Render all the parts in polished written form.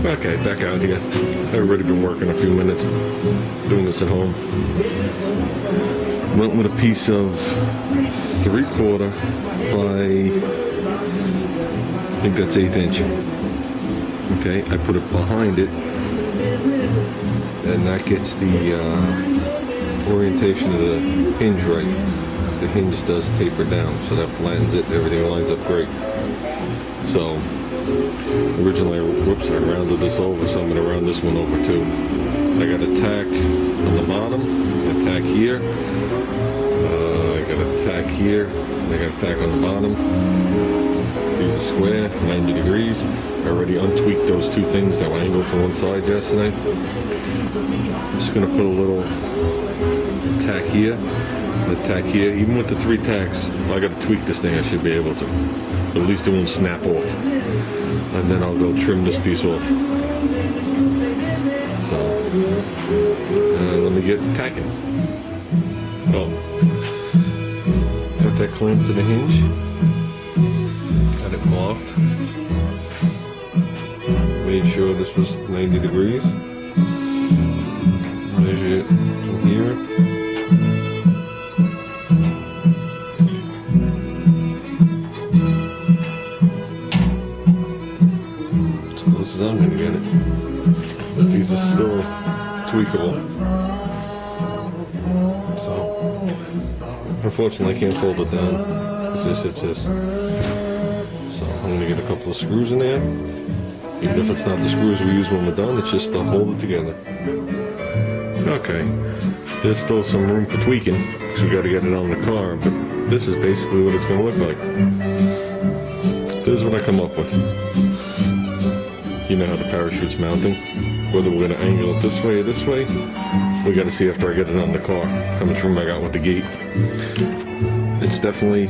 Okay, back out here. I've already been working a few minutes doing this at home. Went with a piece of 3/4 by, I think that's 1/8 inch. Okay, I put it behind it, and that gets the orientation of the hinge right. Because the hinge does taper down, so that flattens it, everything lines up great. So, originally, I rounded this over, so I'm going to round this one over too. I got a tack on the bottom, a tack here, I got a tack here, and I got a tack on the bottom. These are square, 90 degrees. I already untweaked those two things that were angled to one side yesterday. I'm just going to put a little tack here, and a tack here. Even with the 3 tacks, if I got to tweak this thing, I should be able to. But at least it won't snap off. And then I'll go trim this piece off. So, let me get tacking. Oh, got that clamp to the hinge. Got it marked. Made sure this was 90 degrees. Measure it from here. I'm going to get it. These are still tweakable. So, unfortunately I can't fold it down. It's this. So I'm going to get a couple of screws in there. Even if it's not the screws we use when we're done, it's just to hold it together. Okay. There's still some room for tweaking because we got to get it on the car, but this is basically what it's going to look like. This is what I come up with. You know how the parachute's mounting. Whether we're going to angle it this way or this way, we got to see after I get it on the car how much room I got with the gate. It's definitely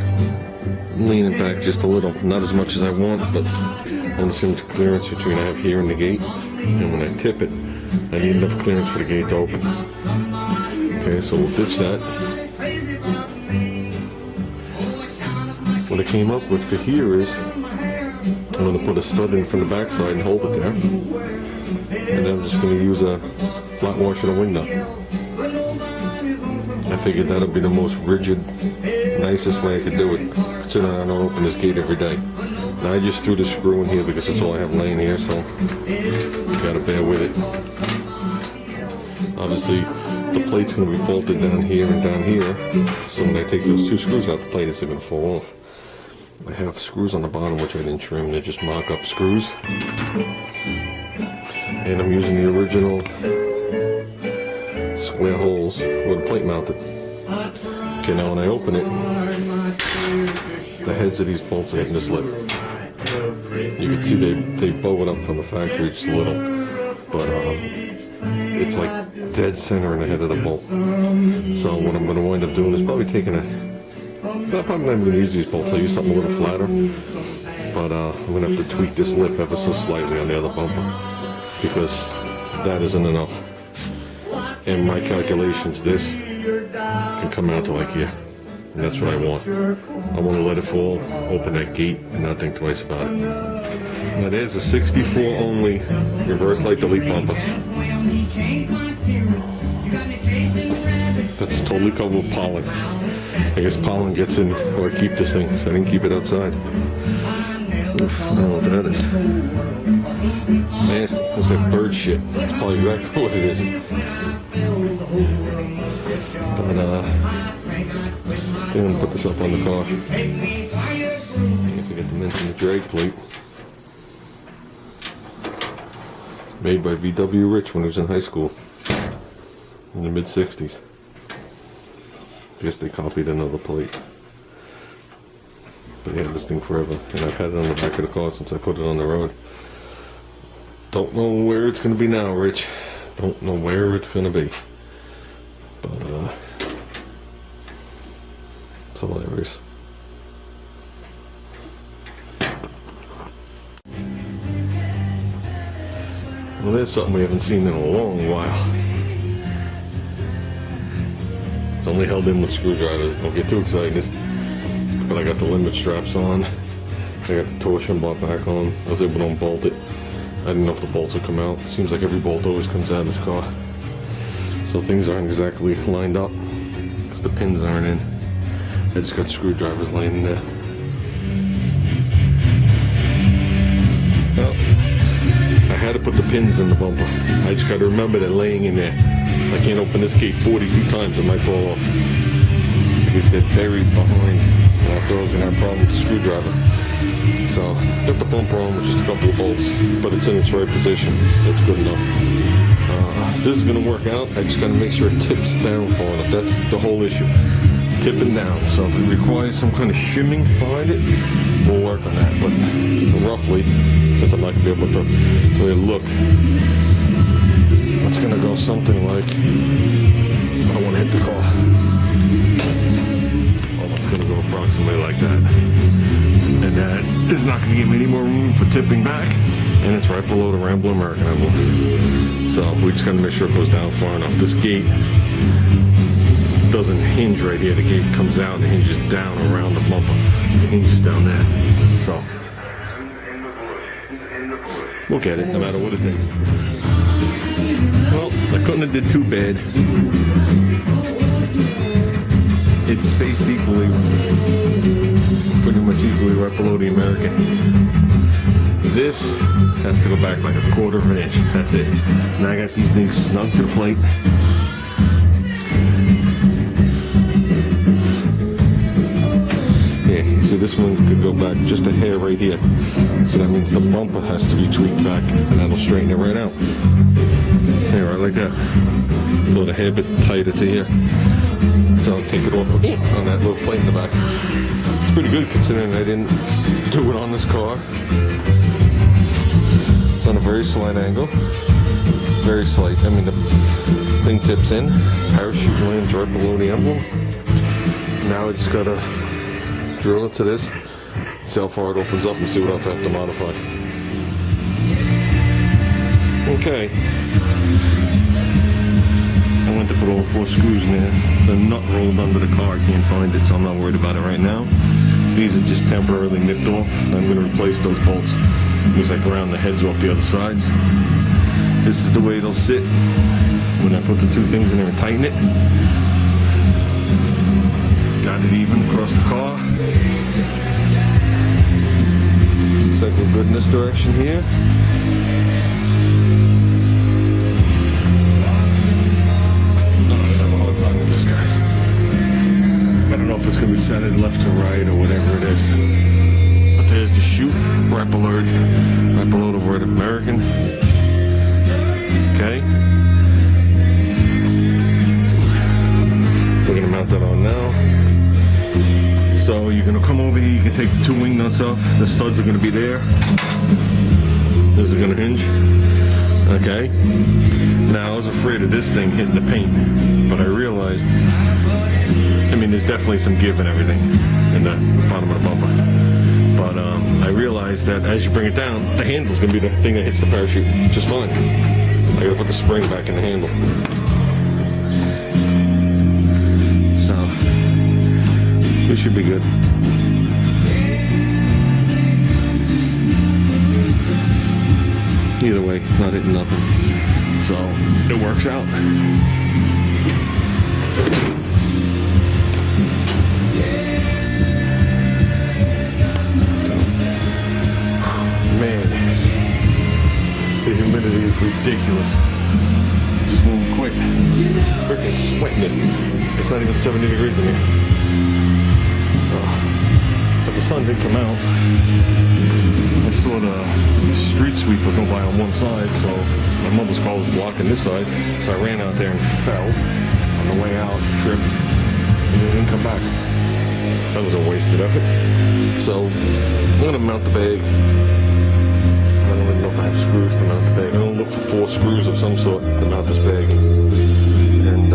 leaning back just a little, not as much as I want, but I want to see how much clearance between I have here and the gate. And when I tip it, I need enough clearance for the gate to open. Okay, so we'll ditch that. What I came up with for here is I'm going to put a stud in from the backside and hold it there. And then I'm just going to use a flat washer and a wing nut. I figured that would be the most rigid, nicest way I could do it, considering I don't open this gate every day. Now I just threw the screw in here because it's all I have laying here, so you got to bear with it. Obviously, the plate's going to be bolted down here and down here, so when I take those 2 screws out, the plate isn't going to fall off. I have screws on the bottom which I didn't trim. They're just mock-up screws. And I'm using the original square holes with the plate mounted. Okay, now when I open it, the heads of these bolts are hitting this lip. You can see they bow it up from the factory just a little. But it's like dead center in the head of the bolt. So what I'm going to wind up doing is probably taking a... I'm probably not even going to use these bolts. I'll use something a little flatter. But I'm going to have to tweak this lip ever so slightly on the other bumper. Because that isn't enough. In my calculations, this can come out to like here. And that's what I want. I want to let it fall, open that gate, and not think twice about it. Now there's a 64 only reverse light delete bumper. That's totally covered with pollen. I guess pollen gets in where I keep this thing, so I didn't keep it outside. Oof, I don't know what that is. It's nasty. Looks like bird shit. That's probably exactly what it is. But, I'm going to put this up on the car. Can't forget to mention the drag plate. Made by VW Rich when he was in high school. In the mid-60s. I guess they copied another plate. But they had this thing forever, and I've had it on the back of the car since I put it on the road. Don't know where it's going to be now, Rich. Don't know where it's going to be. But, it's hilarious. Well, there's something we haven't seen in a long while. It's only held in with screwdrivers. Don't get too excited. But I got the limit straps on. I got the torsion bar back on. I was able to unbolt it. I didn't know if the bolts would come out. Seems like every bolt always comes out of this car. So things aren't exactly lined up because the pins aren't in. I just got screwdrivers laying in there. Well, I had to put the pins in the bumper. I just got to remember they're laying in there. I can't open this gate 42 times, it might fall off. Because they're buried behind. And I thought I was going to have a problem with the screwdriver. So, got the bumper on with just a couple of bolts, but it's in its right position. So that's good enough. This is going to work out. I just got to make sure it tips down far enough. That's the whole issue. Tipping down. So if it requires some kind of shimming behind it, we'll work on that. But roughly, since I'm not going to be able to really look, it's going to go something like, I don't want to hit the car. Oh, it's going to go approximately like that. And that is not going to give me any more room for tipping back. And it's right below the Rambler American emblem. So we just got to make sure it goes down far enough. This gate doesn't hinge right here. The gate comes out and hinges down around the bumper. It hinges down there. So we'll get it no matter what it takes. Well, I couldn't have did too bad. It's spaced equally, pretty much equally right below the American. This has to go back like 1/4 of an inch. That's it. Now I got these things snug to the plate. Yeah, you see this one could go back just a hair right here. So that means the bumper has to be tweaked back and that'll straighten it right out. Yeah, right like that. A little hair bit tighter to here. So I'll take it off on that little plate in the back. It's pretty good considering I didn't do it on this car. It's on a very slight angle. Very slight. I mean, the thing tips in. Parachute lands right below the emblem. Now I just gotta drill it to this. See how far it opens up and see what else I have to modify. Okay. I went to put all 4 screws in there. The nut rolled under the car. I can't find it, so I'm not worried about it right now. These are just temporarily nipped off. I'm going to replace those bolts. Looks like ground the heads off the other sides. This is the way it'll sit when I put the 2 things in there and tighten it. Got it even across the car. Looks like we're good in this direction here. I don't know if it's going to be centered left to right or whatever it is. But there's the chute right below the word American. Okay. We're going to mount that on now. So you're going to come over here, you can take the 2 wing nuts off. The studs are going to be there. This is going to hinge. Okay. Now I was afraid of this thing hitting the paint, but I realized, I mean, there's definitely some give and everything in the bottom of the bumper. But I realized that as you bring it down, the handle's going to be the thing that hits the parachute just fine. I got to put the spring back in the handle. So, this should be good. Either way, it's not hitting nothing. So, it works out. Man, the humidity is ridiculous. Just moving quick. Freaking sweating it. It's not even 70 degrees in here. But the sun did come out. I saw the street sweeper go by on one side, so my mother's car was blocking this side, so I ran out there and fell on the way out, tripped, and it didn't come back. That was a wasted effort. So I'm gonna mount the bag. I don't even know if I have screws to mount the bag. I'm gonna look for 4 screws of some sort to mount this bag. And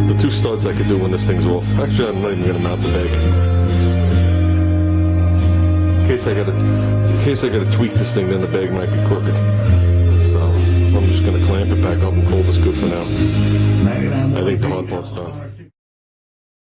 the 2 studs I could do when this thing's off. Actually, I'm not even gonna mount the bag. In case I gotta tweak this thing, then the bag might be crooked. So I'm just gonna clamp it back up and hold this good for now. I think the hard part's done.